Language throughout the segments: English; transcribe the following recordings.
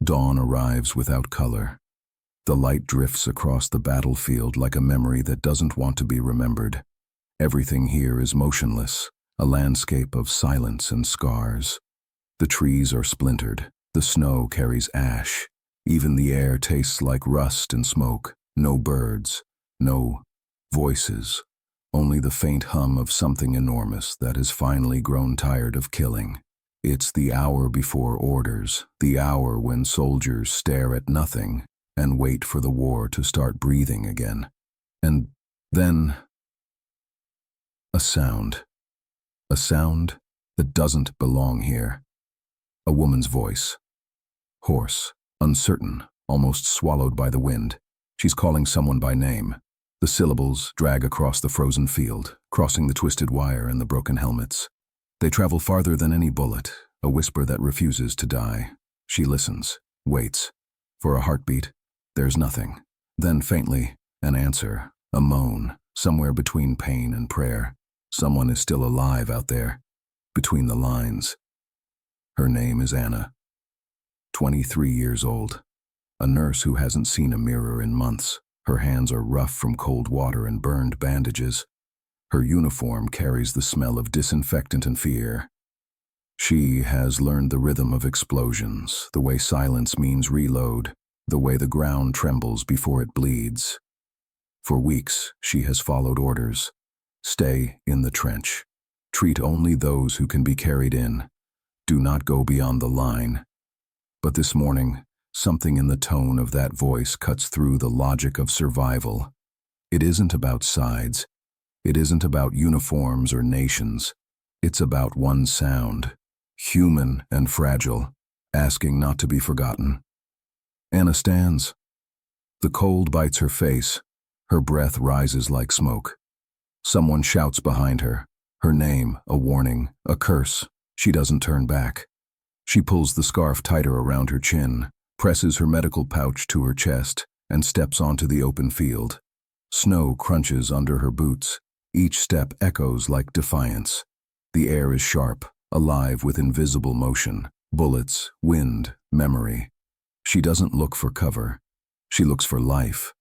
Dawn arrives without color. The light drifts across the battlefield like a memory that doesn't want to be remembered. Everything here is motionless, a landscape of silence and scars. The trees are splintered, the snow carries ash, even the air tastes like rust and smoke. No birds, no voices, only the faint hum of something enormous that has finally grown tired of killing. It's the hour before orders, the hour when soldiers stare at nothing and wait for the war to start breathing again. And then a sound that doesn't belong here. A woman's voice, hoarse, uncertain, almost swallowed by the wind. She's calling someone by name. The syllables drag across the frozen field, crossing the twisted wire and the broken helmets. They travel farther than any bullet, a whisper that refuses to die. She listens, waits. For a heartbeat, there's nothing. Then faintly, an answer, a moan, somewhere between pain and prayer. Someone is still alive out there, between the lines. Her name is Anna, 23 years old, a nurse who hasn't seen a mirror in months. Her hands are rough from cold water and burned bandages. Her uniform carries the smell of disinfectant and fear. She has learned the rhythm of explosions, the way silence means reload, the way the ground trembles before it bleeds. For weeks, she has followed orders. Stay in the trench. Treat only those who can be carried in. Do not go beyond the line. But this morning, something in the tone of that voice cuts through the logic of survival. It isn't about sides. It isn't about uniforms or nations. It's about one sound, human and fragile, asking not to be forgotten. Anna stands. The cold bites her face. Her breath rises like smoke. Someone shouts behind her. Her name, a warning, a curse. She doesn't turn back. She pulls the scarf tighter around her chin, presses her medical pouch to her chest, and steps onto the open field. Snow crunches under her boots. Each step echoes like defiance. The air is sharp, alive with invisible motion, bullets, wind, memory. She doesn't look for cover. She looks for life.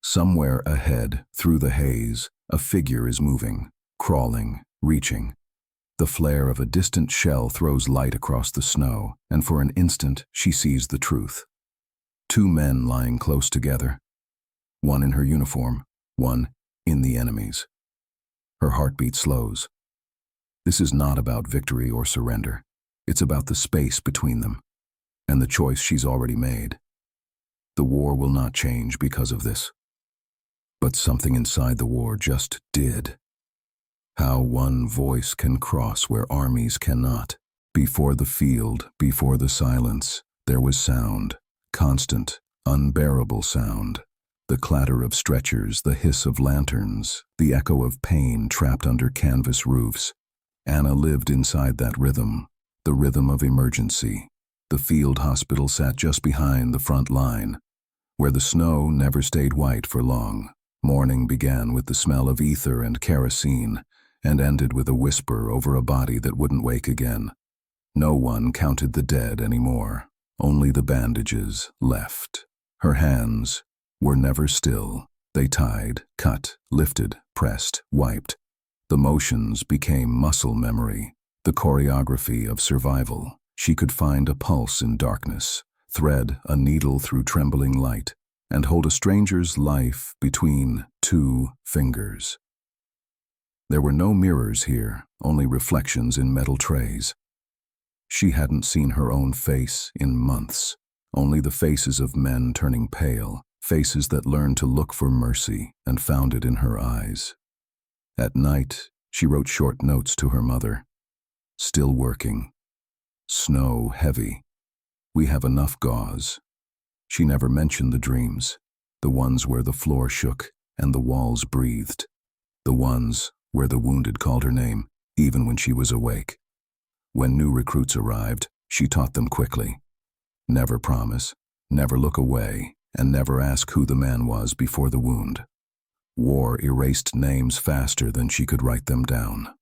Somewhere ahead, through the haze, a figure is moving, crawling, reaching. The flare of a distant shell throws light across the snow, and for an instant she sees the truth. Two men lying close together. One in her uniform, one in the enemy's. Her heartbeat slows. This is not about victory or surrender. It's about the space between them, and the choice she's already made. The war will not change because of this. But something inside the war just did. How one voice can cross where armies cannot. Before the field, before the silence, there was sound, constant, unbearable sound. The clatter of stretchers, the hiss of lanterns, the echo of pain trapped under canvas roofs. Anna lived inside that rhythm, the rhythm of emergency. The field hospital sat just behind the front line, where the snow never stayed white for long. Morning began with the smell of ether and kerosene, and ended with a whisper over a body that wouldn't wake again. No one counted the dead anymore. Only the bandages left. Her hands were never still. They tied, cut, lifted, pressed, wiped. The motions became muscle memory, the choreography of survival. She could find a pulse in darkness, thread a needle through trembling light, and hold a stranger's life between two fingers. There were no mirrors here, only reflections in metal trays. She hadn't seen her own face in months, only the faces of men turning pale, faces that learned to look for mercy and found it in her eyes. At night, she wrote short notes to her mother. Still working. Snow heavy. We have enough gauze. She never mentioned the dreams, the ones where the floor shook and the walls breathed, the ones where the wounded called her name, even when she was awake. When new recruits arrived, she taught them quickly. Never promise, never look away, and never ask who the man was before the wound. War erased names faster than she could write them down.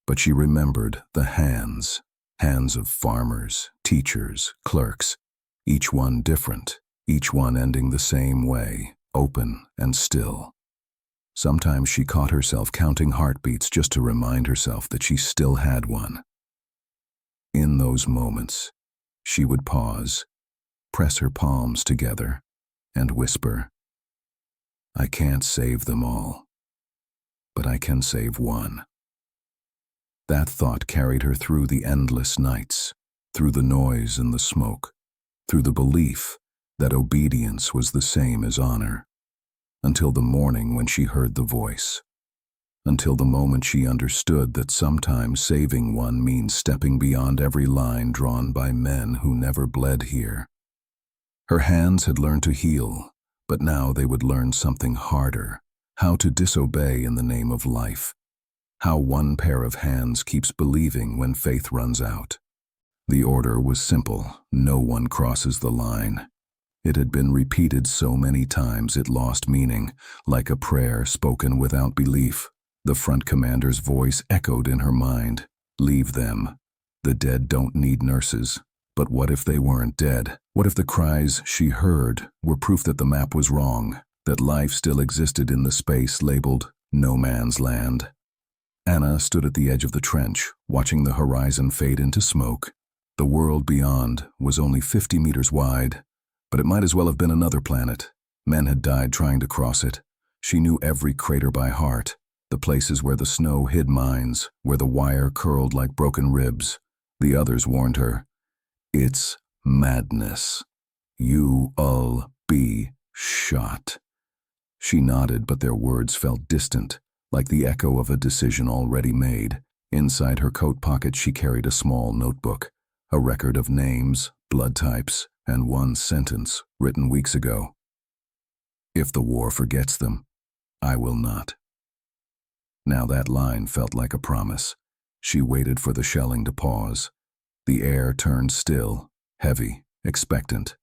But she remembered the hands, Hands of farmers, teachers, clerks, each one different, each one ending the same way, open and still. Sometimes she caught herself counting heartbeats just to remind herself that she still had one. In those moments, she would pause, press her palms together, and whisper, "I can't save them all, but I can save one." That thought carried her through the endless nights, through the noise and the smoke, through the belief that obedience was the same as honor, until the morning when she heard the voice, until the moment she understood that sometimes saving one means stepping beyond every line drawn by men who never bled here. Her hands had learned to heal, but now they would learn something harder, how to disobey in the name of life, how one pair of hands keeps believing when faith runs out. The order was simple: no one crosses the line. It had been repeated so many times it lost meaning, like a prayer spoken without belief. The front commander's voice echoed in her mind. Leave them. The dead don't need nurses. But what if they weren't dead? What if the cries she heard were proof that the map was wrong, that life still existed in the space labeled no man's land? Anna stood at the edge of the trench, watching the horizon fade into smoke. The world beyond was only 50 meters wide, but it might as well have been another planet. Men had died trying to cross it. She knew every crater by heart, the places where the snow hid mines, where the wire curled like broken ribs. The others warned her, "It's madness. You'll be shot." She nodded, but their words felt distant, like the echo of a decision already made. Inside her coat pocket she carried a small notebook, a record of names, blood types, and one sentence written weeks ago. "If the war forgets them, I will not." Now that line felt like a promise. She waited for the shelling to pause. The air turned still, heavy, expectant.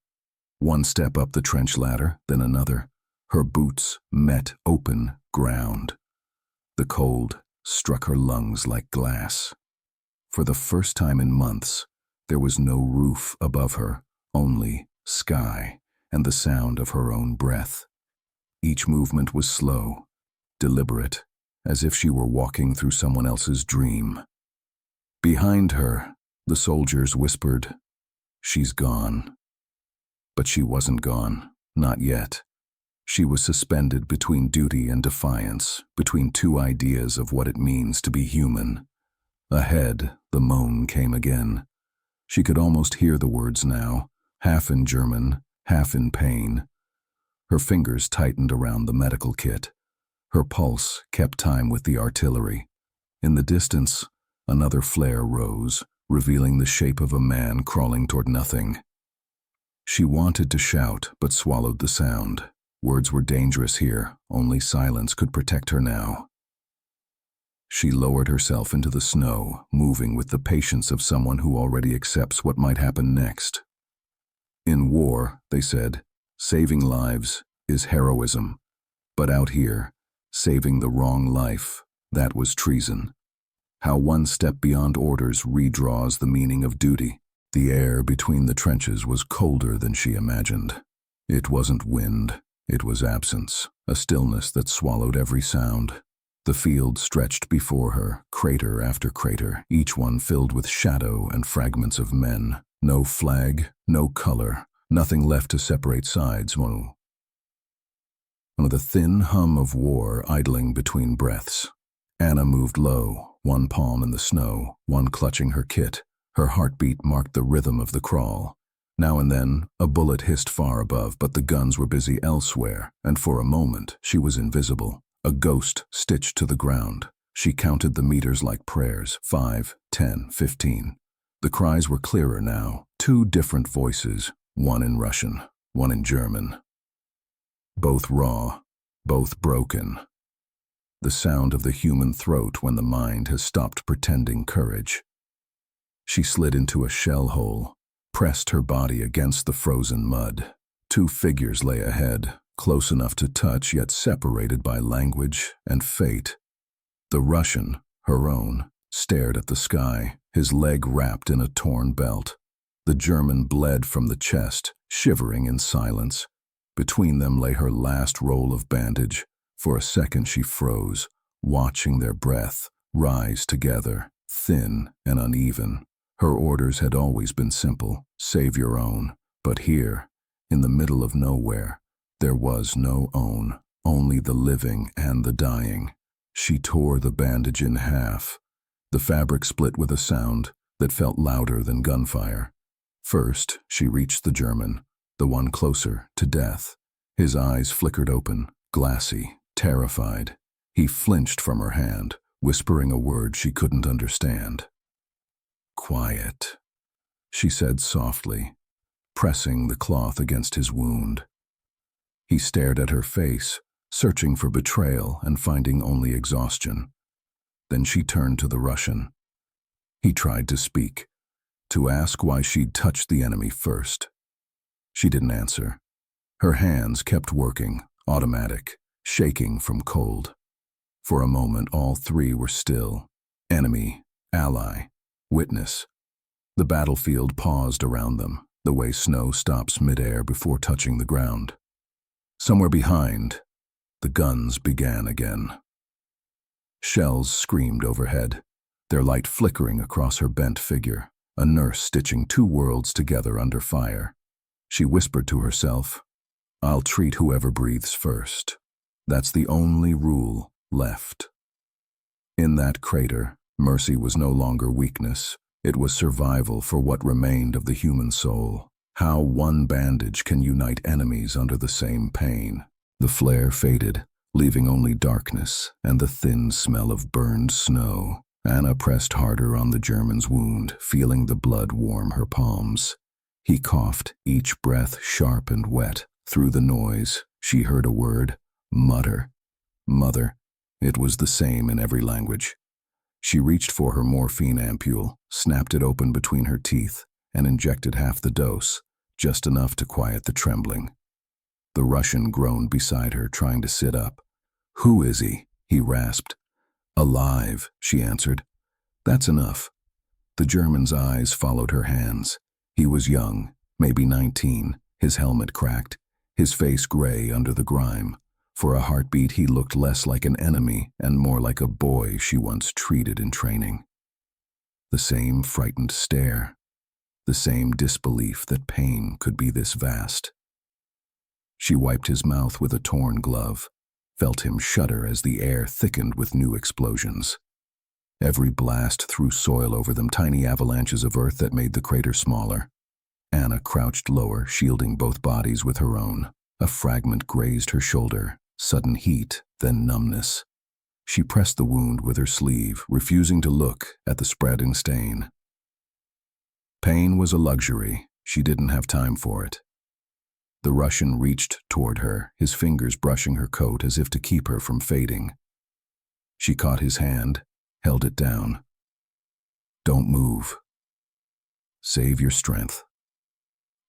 One step up the trench ladder, then another. Her boots met open ground. The cold struck her lungs like glass. For the first time in months, there was no roof above her, only sky and the sound of her own breath. Each movement was slow, deliberate, as if she were walking through someone else's dream. Behind her, the soldiers whispered, "She's gone." But she wasn't gone, not yet. She was suspended between duty and defiance, between two ideas of what it means to be human. Ahead, the moan came again. She could almost hear the words now, half in German, half in pain. Her fingers tightened around the medical kit. Her pulse kept time with the artillery. In the distance, another flare rose, revealing the shape of a man crawling toward nothing. She wanted to shout, but swallowed the sound. Words were dangerous here. Only silence could protect her now. She lowered herself into the snow, moving with the patience of someone who already accepts what might happen next. In war, they said, saving lives is heroism. But out here, saving the wrong life, that was treason. How one step beyond orders redraws the meaning of duty. The air between the trenches was colder than she imagined. It wasn't wind, it was absence, a stillness that swallowed every sound. The field stretched before her, crater after crater, each one filled with shadow and fragments of men. No flag, no color, nothing left to separate sides. The thin hum of war idling between breaths. Anna moved low, one palm in the snow, one clutching her kit. Her heartbeat marked the rhythm of the crawl. Now and then, a bullet hissed far above, but the guns were busy elsewhere, and for a moment, she was invisible, a ghost stitched to the ground. She counted the meters like prayers, 5, 10, 15. The cries were clearer now, two different voices, one in Russian, one in German. Both raw, both broken. The sound of the human throat when the mind has stopped pretending courage. She slid into a shell hole, pressed her body against the frozen mud. Two figures lay ahead, close enough to touch yet separated by language and fate. The Russian, her own, stared at the sky, his leg wrapped in a torn belt. The German bled from the chest, shivering in silence. Between them lay her last roll of bandage. For a second she froze, watching their breath rise together, thin and uneven. Her orders had always been simple: save your own. But here, in the middle of nowhere, there was no own, only the living and the dying. She tore the bandage in half. The fabric split with a sound that felt louder than gunfire. First, she reached the German, the one closer to death. His eyes flickered open, glassy, terrified. He flinched from her hand, whispering a word she couldn't understand. "Quiet," she said softly, pressing the cloth against his wound. He stared at her face, searching for betrayal and finding only exhaustion. Then she turned to the Russian. He tried to speak, to ask why she'd touched the enemy first. She didn't answer. Her hands kept working, automatic, shaking from cold. For a moment, all three were still. Enemy, ally, witness. The battlefield paused around them, the way snow stops midair before touching the ground. Somewhere behind, the guns began again. Shells screamed overhead, their light flickering across her bent figure, a nurse stitching two worlds together under fire. She whispered to herself, "I'll treat whoever breathes first. That's the only rule left." In that crater, mercy was no longer weakness. It was survival for what remained of the human soul. How one bandage can unite enemies under the same pain. The flare faded, leaving only darkness and the thin smell of burned snow. Anna pressed harder on the German's wound, feeling the blood warm her palms. He coughed, each breath sharp and wet. Through the noise, she heard a word: mutter. Mother. It was the same in every language. She reached for her morphine ampule, snapped it open between her teeth, and injected half the dose, just enough to quiet the trembling. The Russian groaned beside her, trying to sit up. "Who is he?" he rasped. "Alive," she answered. "That's enough." The German's eyes followed her hands. He was young, maybe 19, his helmet cracked, his face gray under the grime. For a heartbeat, he looked less like an enemy and more like a boy she once treated in training. The same frightened stare, the same disbelief that pain could be this vast. She wiped his mouth with a torn glove, felt him shudder as the air thickened with new explosions. Every blast threw soil over them, tiny avalanches of earth that made the crater smaller. Anna crouched lower, shielding both bodies with her own. A fragment grazed her shoulder, sudden heat, then numbness. She pressed the wound with her sleeve, refusing to look at the spreading stain. Pain was a luxury. She didn't have time for it. The Russian reached toward her, his fingers brushing her coat as if to keep her from fading. She caught his hand, held it down. "Don't move. Save your strength."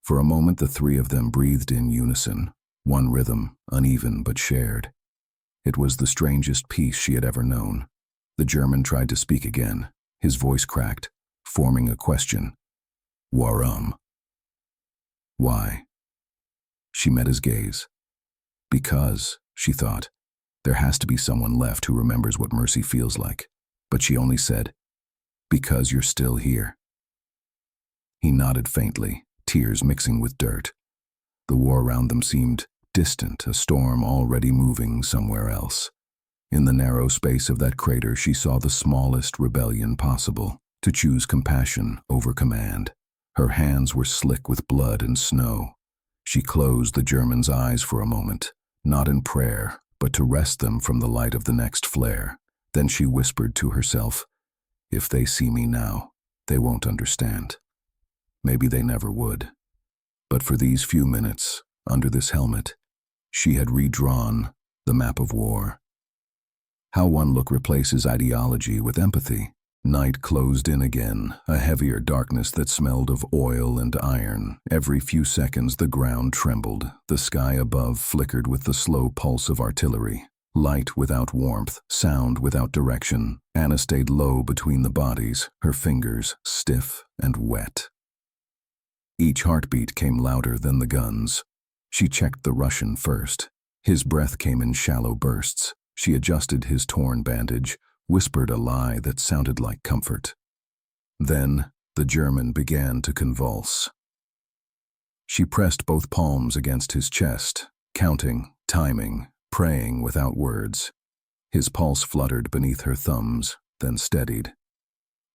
For a moment, the three of them breathed in unison, one rhythm, uneven but shared. It was the strangest peace she had ever known. The German tried to speak again, his voice cracked, forming a question. "Warum?" "Why?" She met his gaze. "Because," she thought, "there has to be someone left who remembers what mercy feels like." But she only said, "Because you're still here." He nodded faintly, tears mixing with dirt. The war around them seemed distant, a storm already moving somewhere else. In the narrow space of that crater, she saw the smallest rebellion possible, to choose compassion over command. Her hands were slick with blood and snow. She closed the German's eyes for a moment, not in prayer, but to wrest them from the light of the next flare. Then she whispered to herself, "If they see me now, they won't understand." Maybe they never would. But for these few minutes, under this helmet, she had redrawn the map of war. How one look replaces ideology with empathy. Night closed in again, a heavier darkness that smelled of oil and iron. Every few seconds the ground trembled, the sky above flickered with the slow pulse of artillery. Light without warmth, sound without direction. Anna stayed low between the bodies, her fingers stiff and wet. Each heartbeat came louder than the guns. She checked the Russian first. His breath came in shallow bursts. She adjusted his torn bandage, whispered a lie that sounded like comfort. Then the German began to convulse. She pressed both palms against his chest, counting, timing, praying without words. His pulse fluttered beneath her thumbs, then steadied.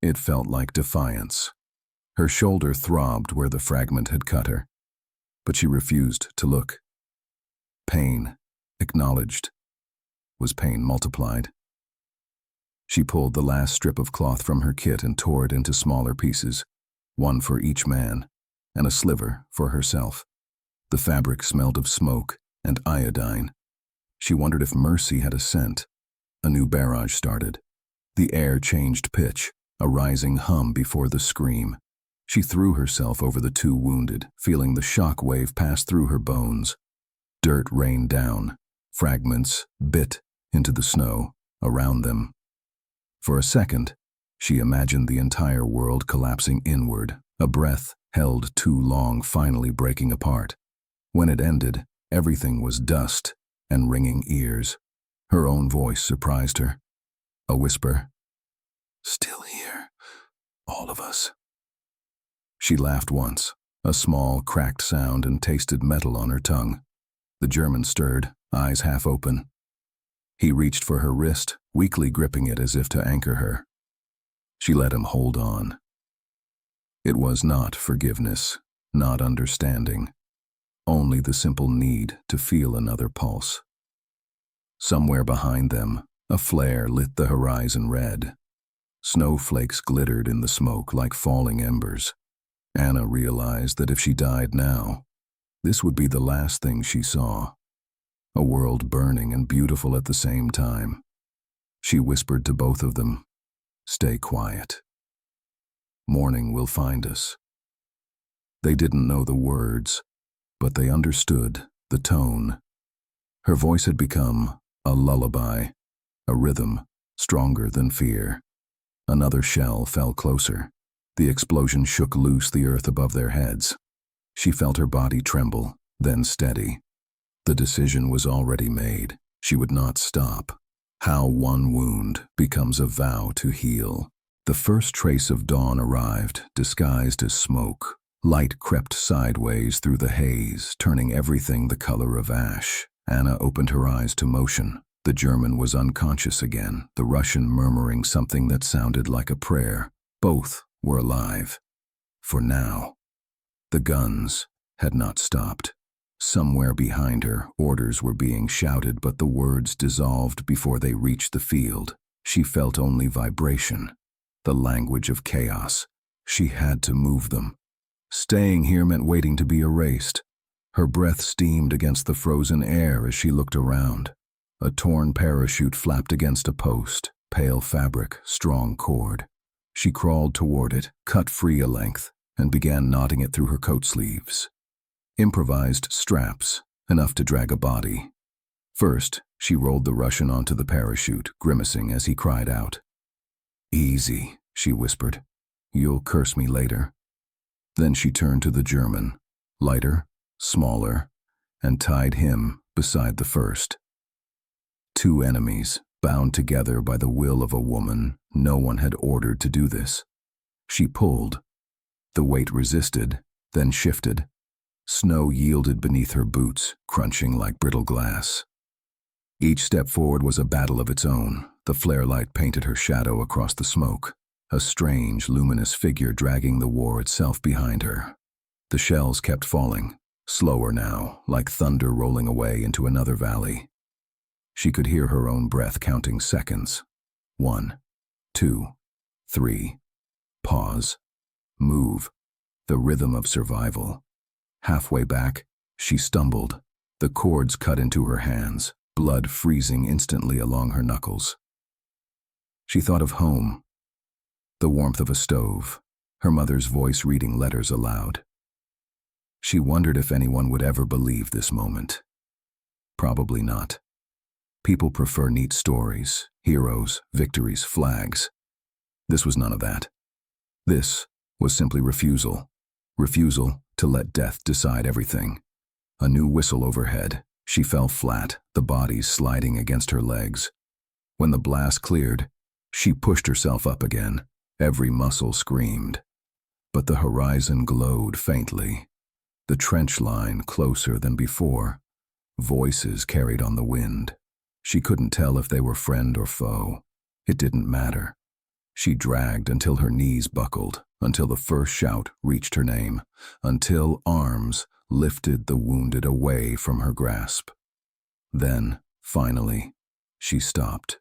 It felt like defiance. Her shoulder throbbed where the fragment had cut her, but she refused to look. Pain, acknowledged, was pain multiplied. She pulled the last strip of cloth from her kit and tore it into smaller pieces, one for each man, and a sliver for herself. The fabric smelled of smoke and iodine. She wondered if mercy had a scent. A new barrage started. The air changed pitch, a rising hum before the scream. She threw herself over the two wounded, feeling the shock wave pass through her bones. Dirt rained down. Fragments bit into the snow around them. For a second, she imagined the entire world collapsing inward, a breath held too long finally breaking apart. When it ended, everything was dust and ringing ears. Her own voice surprised her. A whisper. "Still here, all of us." She laughed once, a small, cracked sound, and tasted metal on her tongue. The German stirred, eyes half open. He reached for her wrist, weakly gripping it as if to anchor her. She let him hold on. It was not forgiveness, not understanding, only the simple need to feel another pulse. Somewhere behind them, a flare lit the horizon red. Snowflakes glittered in the smoke like falling embers. Anna realized that if she died now, this would be the last thing she saw. A world burning and beautiful at the same time. She whispered to both of them, "Stay quiet. Morning will find us." They didn't know the words, but they understood the tone. Her voice had become a lullaby, a rhythm stronger than fear. Another shell fell closer. The explosion shook loose the earth above their heads. She felt her body tremble, then steady. The decision was already made. She would not stop. How one wound becomes a vow to heal. The first trace of dawn arrived, disguised as smoke. Light crept sideways through the haze, turning everything the color of ash. Anna opened her eyes to motion. The German was unconscious again, the Russian murmuring something that sounded like a prayer. Both were alive. For now. The guns had not stopped. Somewhere behind her, orders were being shouted, but the words dissolved before they reached the field. She felt only vibration, the language of chaos. She had to move them. Staying here meant waiting to be erased. Her breath steamed against the frozen air as she looked around. A torn parachute flapped against a post, pale fabric, strong cord. She crawled toward it, cut free a length, and began knotting it through her coat sleeves. Improvised straps, enough to drag a body. First, she rolled the Russian onto the parachute, grimacing as he cried out. "Easy," she whispered. "You'll curse me later." Then she turned to the German, lighter, smaller, and tied him beside the first. Two enemies, bound together by the will of a woman no one had ordered to do this. She pulled. The weight resisted, then shifted. Snow yielded beneath her boots, crunching like brittle glass. Each step forward was a battle of its own. The flare light painted her shadow across the smoke, a strange, luminous figure dragging the war itself behind her. The shells kept falling, slower now, like thunder rolling away into another valley. She could hear her own breath counting seconds. 1, 2, 3. Pause. Move. The rhythm of survival. Halfway back, she stumbled. The cords cut into her hands, blood freezing instantly along her knuckles. She thought of home, the warmth of a stove, her mother's voice reading letters aloud. She wondered if anyone would ever believe this moment. Probably not. People prefer neat stories, heroes, victories, flags. This was none of that. This was simply refusal. Refusal to let death decide everything. A new whistle overhead. She fell flat, the bodies sliding against her legs. When the blast cleared, she pushed herself up again. Every muscle screamed. But the horizon glowed faintly. The trench line closer than before. Voices carried on the wind. She couldn't tell if they were friend or foe. It didn't matter. She dragged until her knees buckled, until the first shout reached her name, until arms lifted the wounded away from her grasp. Then, finally, she stopped.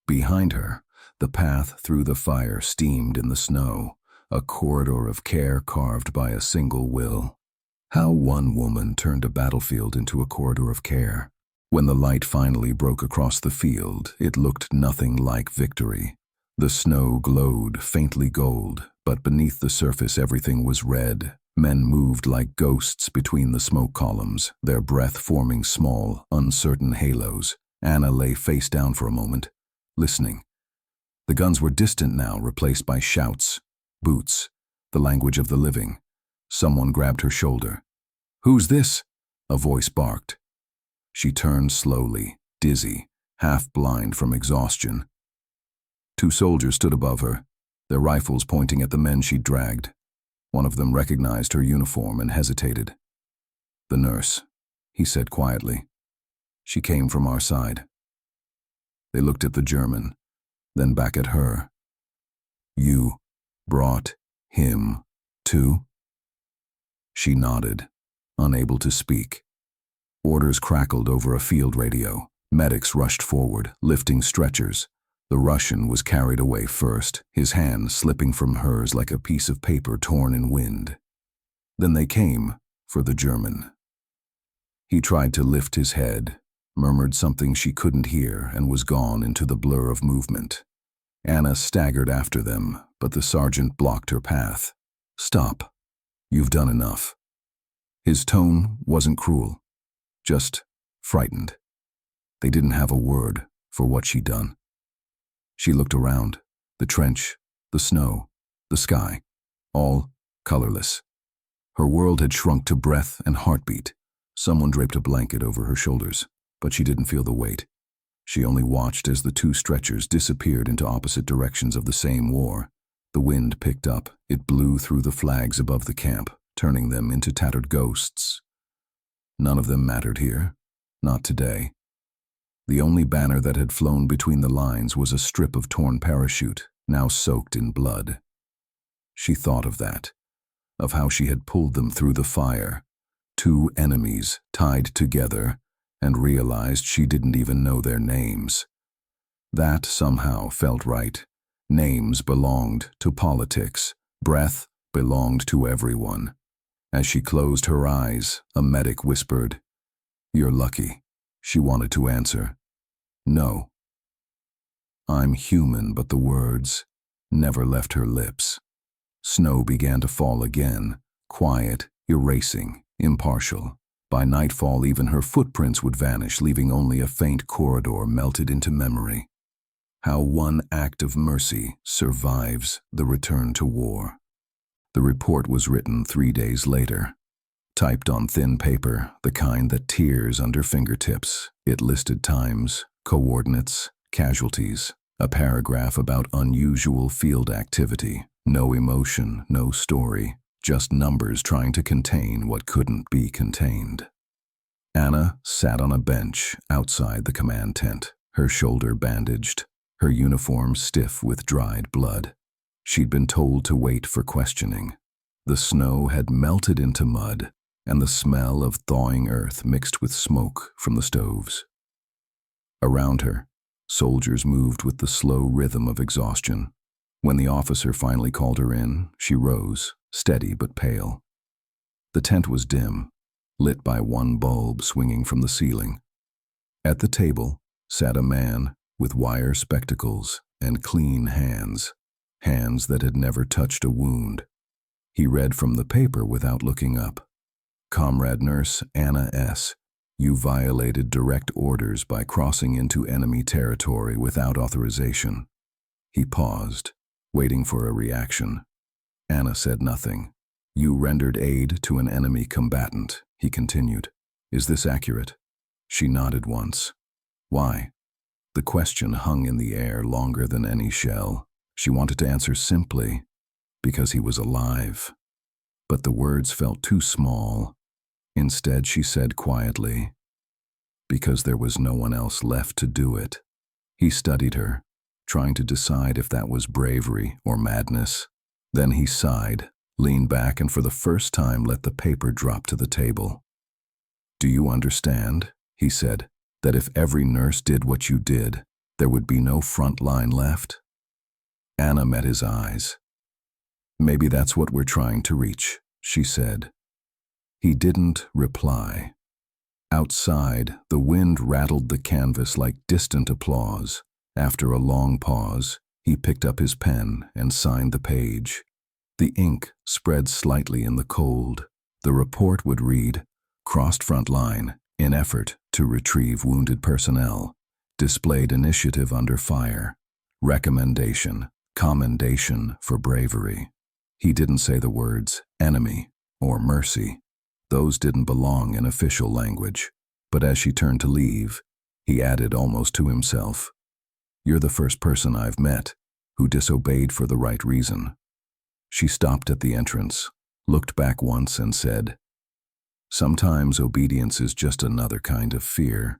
Behind her, the path through the fire steamed in the snow, a corridor of care carved by a single will. How one woman turned a battlefield into a corridor of care. When the light finally broke across the field, it looked nothing like victory. The snow glowed faintly gold, but beneath the surface everything was red. Men moved like ghosts between the smoke columns, their breath forming small, uncertain halos. Anna lay face down for a moment, listening. The guns were distant now, replaced by shouts, boots, the language of the living. Someone grabbed her shoulder. "Who's this?" a voice barked. She turned slowly, dizzy, half blind from exhaustion. Two soldiers stood above her, their rifles pointing at the men she'd dragged. One of them recognized her uniform and hesitated. "The nurse," he said quietly. "She came from our side." They looked at the German, then back at her. "You brought him too?" She nodded, unable to speak. Orders crackled over a field radio. Medics rushed forward, lifting stretchers. The Russian was carried away first, his hand slipping from hers like a piece of paper torn in wind. Then they came for the German. He tried to lift his head, murmured something she couldn't hear, and was gone into the blur of movement. Anna staggered after them, but the sergeant blocked her path. "Stop. You've done enough." His tone wasn't cruel, just frightened. They didn't have a word for what she'd done. She looked around, the trench, the snow, the sky, all colorless. Her world had shrunk to breath and heartbeat. Someone draped a blanket over her shoulders, but she didn't feel the weight. She only watched as the two stretchers disappeared into opposite directions of the same war. The wind picked up. It blew through the flags above the camp, turning them into tattered ghosts. None of them mattered here, not today. The only banner that had flown between the lines was a strip of torn parachute, now soaked in blood. She thought of that, of how she had pulled them through the fire, two enemies tied together, and realized she didn't even know their names. That somehow felt right. Names belonged to politics. Breath belonged to everyone. As she closed her eyes, a medic whispered, "You're lucky." She wanted to answer, "No." "I'm human," but the words never left her lips. Snow began to fall again, quiet, erasing, impartial. By nightfall, even her footprints would vanish, leaving only a faint corridor melted into memory. How one act of mercy survives the return to war. The report was written 3 days later. Typed on thin paper, the kind that tears under fingertips, it listed times, coordinates, casualties, a paragraph about unusual field activity. No emotion, no story, just numbers trying to contain what couldn't be contained. Anna sat on a bench outside the command tent, her shoulder bandaged, her uniform stiff with dried blood. She'd been told to wait for questioning. The snow had melted into mud, and the smell of thawing earth mixed with smoke from the stoves. Around her, soldiers moved with the slow rhythm of exhaustion. When the officer finally called her in, she rose, steady but pale. The tent was dim, lit by one bulb swinging from the ceiling. At the table sat a man with wire spectacles and clean hands, hands that had never touched a wound. He read from the paper without looking up. Comrade Nurse Anna S. You violated direct orders by crossing into enemy territory without authorization. He paused, waiting for a reaction. Anna said nothing. You rendered aid to an enemy combatant, he continued. Is this accurate? She nodded once. Why? The question hung in the air longer than any shell. She wanted to answer simply, because he was alive. But the words felt too small. Instead, she said quietly, because there was no one else left to do it. He studied her, trying to decide if that was bravery or madness. Then he sighed, leaned back, and for the first time let the paper drop to the table. Do you understand, he said, that if every nurse did what you did, there would be no front line left? Anna met his eyes. Maybe that's what we're trying to reach, she said. He didn't reply. Outside, the wind rattled the canvas like distant applause. After a long pause, he picked up his pen and signed the page. The ink spread slightly in the cold. The report would read, crossed front line, in effort to retrieve wounded personnel, displayed initiative under fire, recommendation, commendation for bravery. He didn't say the words enemy or mercy. Those didn't belong in official language. But as she turned to leave, he added almost to himself, You're the first person I've met who disobeyed for the right reason. She stopped at the entrance, looked back once and said, Sometimes obedience is just another kind of fear.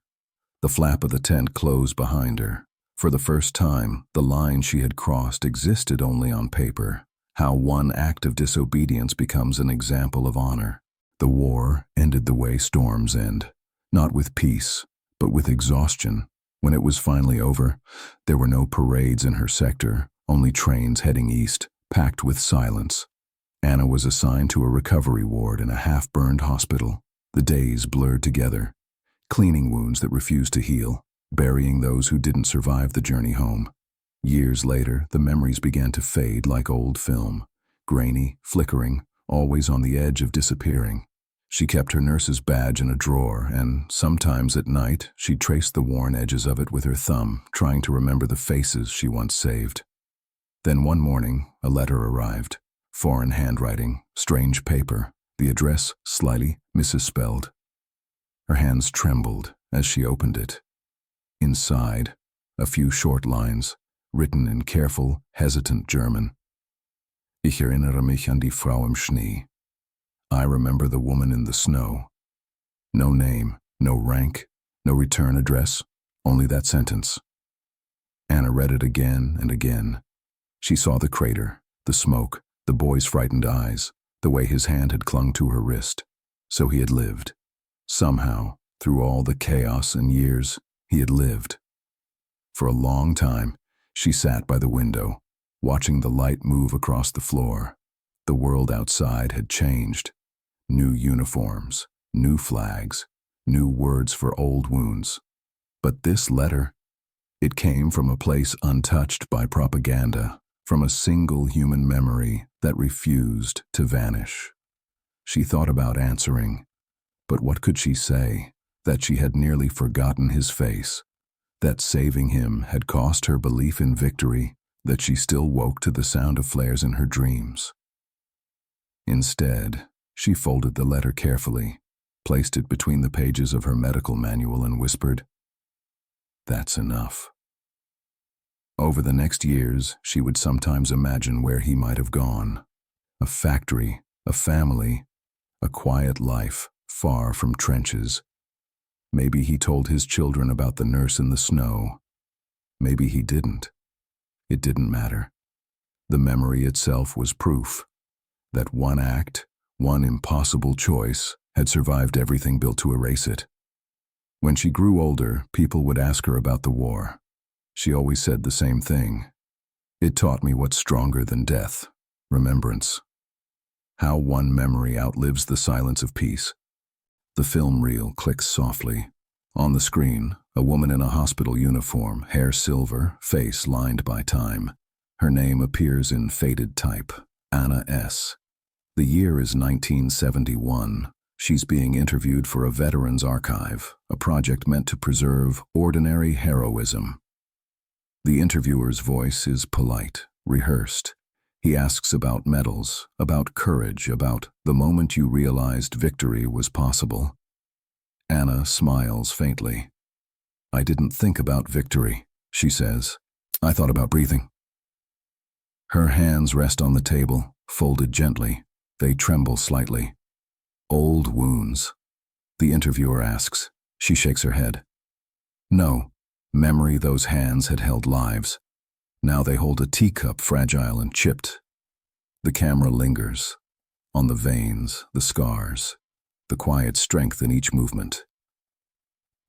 The flap of the tent closed behind her. For the first time, the line she had crossed existed only on paper. How one act of disobedience becomes an example of honor. The war ended the way storms end, not with peace, but with exhaustion. When it was finally over, there were no parades in her sector, only trains heading east, packed with silence. Anna was assigned to a recovery ward in a half-burned hospital. The days blurred together, cleaning wounds that refused to heal, burying those who didn't survive the journey home. Years later, the memories began to fade like old film, grainy, flickering, always on the edge of disappearing. She kept her nurse's badge in a drawer, and sometimes at night she traced the worn edges of it with her thumb, trying to remember the faces she once saved. Then one morning, a letter arrived. Foreign handwriting, strange paper, the address slightly misspelled. Her hands trembled as she opened it. Inside, a few short lines, written in careful, hesitant German. Ich erinnere mich an die Frau im Schnee. I remember the woman in the snow. No name, no rank, no return address, only that sentence. Anna read it again and again. She saw the crater, the smoke, the boy's frightened eyes, the way his hand had clung to her wrist. So he had lived. Somehow, through all the chaos and years, he had lived. For a long time, she sat by the window, watching the light move across the floor. The world outside had changed. New uniforms, new flags, new words for old wounds. But this letter, it came from a place untouched by propaganda, from a single human memory that refused to vanish. She thought about answering, but what could she say? That she had nearly forgotten his face, that saving him had cost her belief in victory, that she still woke to the sound of flares in her dreams. Instead, she folded the letter carefully, placed it between the pages of her medical manual and whispered, That's enough. Over the next years, she would sometimes imagine where he might have gone. A factory, a family, a quiet life, far from trenches. Maybe he told his children about the nurse in the snow. Maybe he didn't. It didn't matter. The memory itself was proof that one act, one impossible choice, had survived everything built to erase it. When she grew older, people would ask her about the war. She always said the same thing. It taught me what's stronger than death, remembrance. How one memory outlives the silence of peace. The film reel clicks softly. On the screen, a woman in a hospital uniform, hair silver, face lined by time. Her name appears in faded type, Anna S. The year is 1971. She's being interviewed for a veterans archive, a project meant to preserve ordinary heroism. The interviewer's voice is polite, rehearsed. He asks about medals, about courage, about the moment you realized victory was possible. Anna smiles faintly. "I didn't think about victory," she says. "I thought about breathing." Her hands rest on the table, folded gently. They tremble slightly. "Old wounds?" the interviewer asks. She shakes her head. "No. Memory those hands had held lives. Now they hold a teacup, fragile and chipped." The camera lingers. On the veins, the scars, the quiet strength in each movement.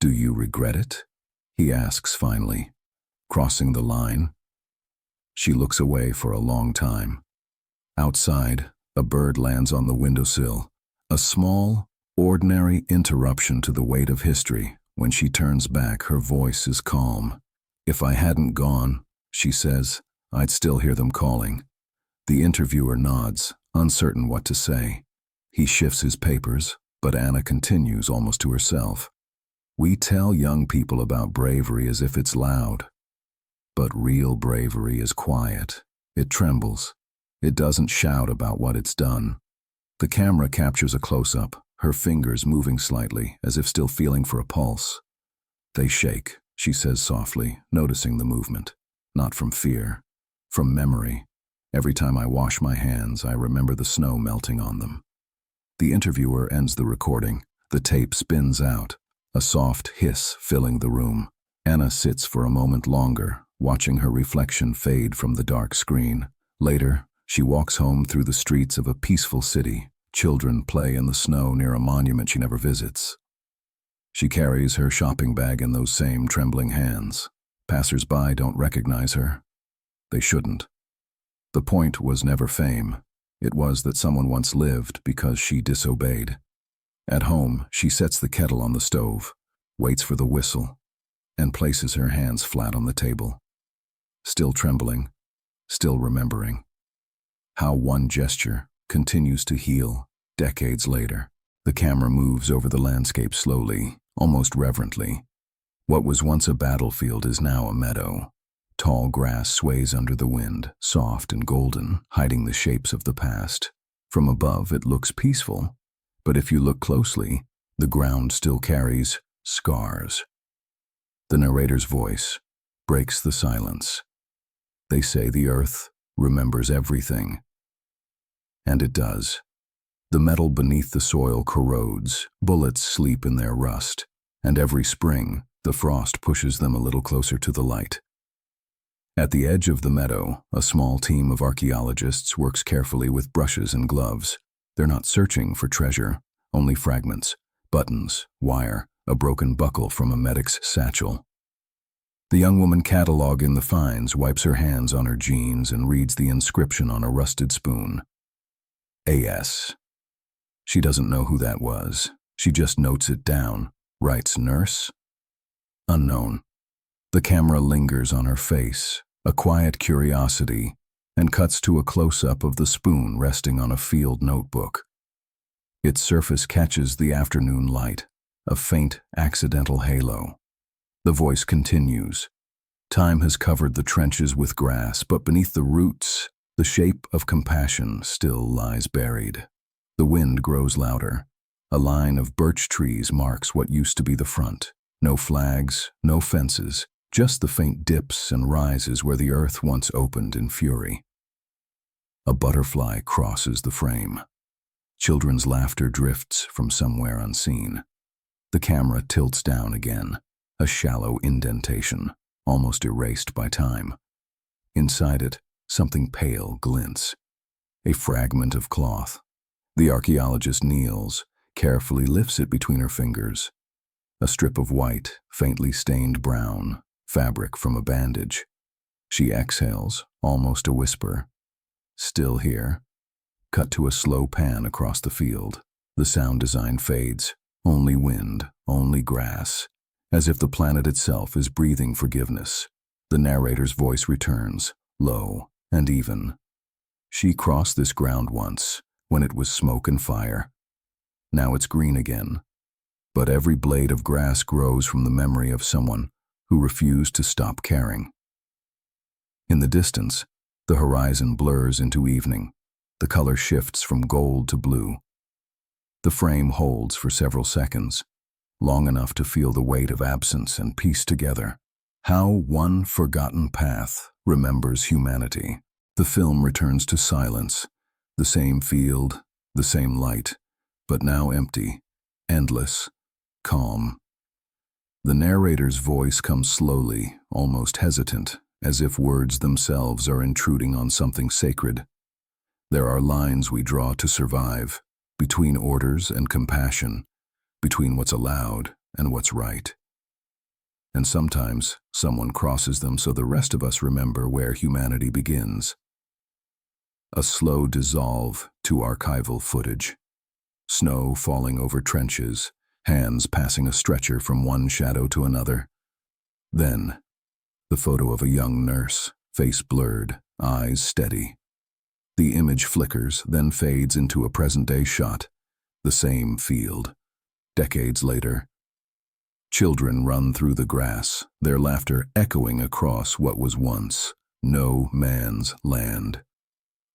"Do you regret it?" he asks finally, crossing the line. She looks away for a long time. Outside, a bird lands on the windowsill. A small, ordinary interruption to the weight of history. When she turns back, her voice is calm. "If I hadn't gone," she says, "I'd still hear them calling." The interviewer nods, uncertain what to say. He shifts his papers, but Anna continues almost to herself. "We tell young people about bravery as if it's loud. But real bravery is quiet. It trembles. It doesn't shout about what it's done." The camera captures a close-up, her fingers moving slightly, as if still feeling for a pulse. "They shake," she says softly, noticing the movement. "Not from fear, from memory. Every time I wash my hands, I remember the snow melting on them." The interviewer ends the recording. The tape spins out, a soft hiss filling the room. Anna sits for a moment longer, watching her reflection fade from the dark screen. Later, she walks home through the streets of a peaceful city. Children play in the snow near a monument she never visits. She carries her shopping bag in those same trembling hands. Passers-by don't recognize her. They shouldn't. The point was never fame. It was that someone once lived because she disobeyed. At home, she sets the kettle on the stove, waits for the whistle, and places her hands flat on the table. Still trembling, still remembering. How one gesture continues to heal decades later. The camera moves over the landscape slowly, almost reverently. What was once a battlefield is now a meadow. Tall grass sways under the wind, soft and golden, hiding the shapes of the past. From above, it looks peaceful, but if you look closely, the ground still carries scars. The narrator's voice breaks the silence. They say the earth remembers everything. And it does. The metal beneath the soil corrodes, bullets sleep in their rust, and every spring, the frost pushes them a little closer to the light. At the edge of the meadow, a small team of archaeologists works carefully with brushes and gloves. They're not searching for treasure, only fragments, buttons, wire, a broken buckle from a medic's satchel. The young woman cataloging the finds wipes her hands on her jeans and reads the inscription on a rusted spoon. A.S. She doesn't know who that was. She just notes it down, writes nurse. Unknown. The camera lingers on her face, a quiet curiosity, and cuts to a close-up of the spoon resting on a field notebook. Its surface catches the afternoon light, a faint, accidental halo. The voice continues. Time has covered the trenches with grass, but beneath the roots, the shape of compassion still lies buried. The wind grows louder. A line of birch trees marks what used to be the front. No flags, no fences, just the faint dips and rises where the earth once opened in fury. A butterfly crosses the frame. Children's laughter drifts from somewhere unseen. The camera tilts down again, a shallow indentation, almost erased by time. Inside it, something pale glints. A fragment of cloth. The archaeologist kneels, carefully lifts it between her fingers. A strip of white, faintly stained brown, fabric from a bandage. She exhales, almost a whisper. Still here. Cut to a slow pan across the field. The sound design fades. Only wind, only grass. As if the planet itself is breathing forgiveness. The narrator's voice returns, low and even. She crossed this ground once, when it was smoke and fire. Now it's green again. But every blade of grass grows from the memory of someone who refused to stop caring. In the distance, the horizon blurs into evening. The color shifts from gold to blue. The frame holds for several seconds, long enough to feel the weight of absence and piece together how one forgotten path remembers humanity. The film returns to silence, the same field, the same light, but now empty, endless, calm. The narrator's voice comes slowly, almost hesitant, as if words themselves are intruding on something sacred. There are lines we draw to survive, between orders and compassion, between what's allowed and what's right. And sometimes someone crosses them so the rest of us remember where humanity begins. A slow dissolve to archival footage. Snow falling over trenches, hands passing a stretcher from one shadow to another. Then, the photo of a young nurse, face blurred, eyes steady. The image flickers, then fades into a present-day shot. The same field. Decades later. Children run through the grass, their laughter echoing across what was once no man's land.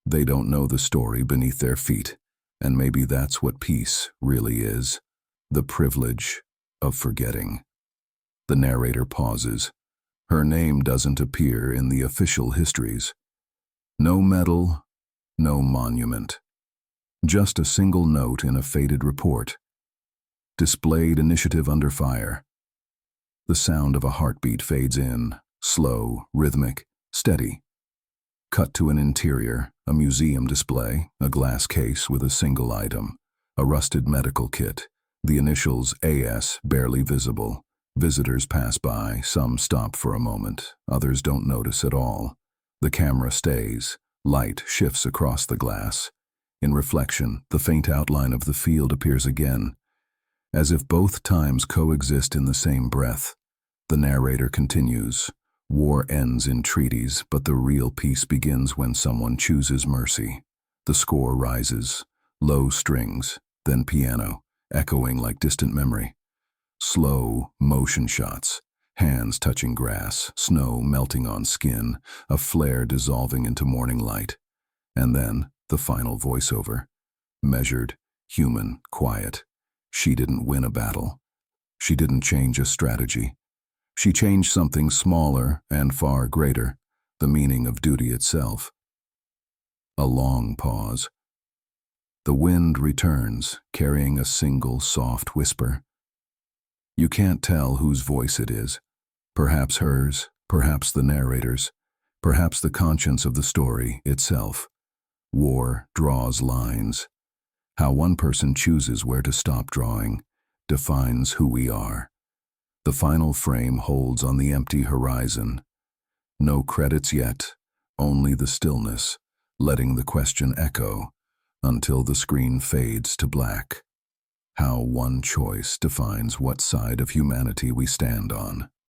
They don't know the story beneath their feet, and maybe that's what peace really is, the privilege of forgetting. The narrator pauses. Her name doesn't appear in the official histories. No medal, no monument. Just a single note in a faded report. Displayed initiative under fire. The sound of a heartbeat fades in, slow, rhythmic, steady. Cut to an interior, a museum display, a glass case with a single item, a rusted medical kit, the initials AS barely visible. Visitors pass by, some stop for a moment, others don't notice at all. The camera stays, light shifts across the glass. In reflection, the faint outline of the field appears again, as if both times coexist in the same breath. The narrator continues. War ends in treaties, but the real peace begins when someone chooses mercy. The score rises, low strings, then piano, echoing like distant memory. Slow, motion shots, hands touching grass, snow melting on skin, a flare dissolving into morning light. And then, the final voiceover. Measured, human, quiet. She didn't win a battle. She didn't change a strategy. She changed something smaller and far greater, the meaning of duty itself. A long pause. The wind returns, carrying a single soft whisper. You can't tell whose voice it is. Perhaps hers, perhaps the narrator's, perhaps the conscience of the story itself. War draws lines. How one person chooses where to stop drawing defines who we are. The final frame holds on the empty horizon. No credits yet, only the stillness, letting the question echo until the screen fades to black. How one choice defines what side of humanity we stand on.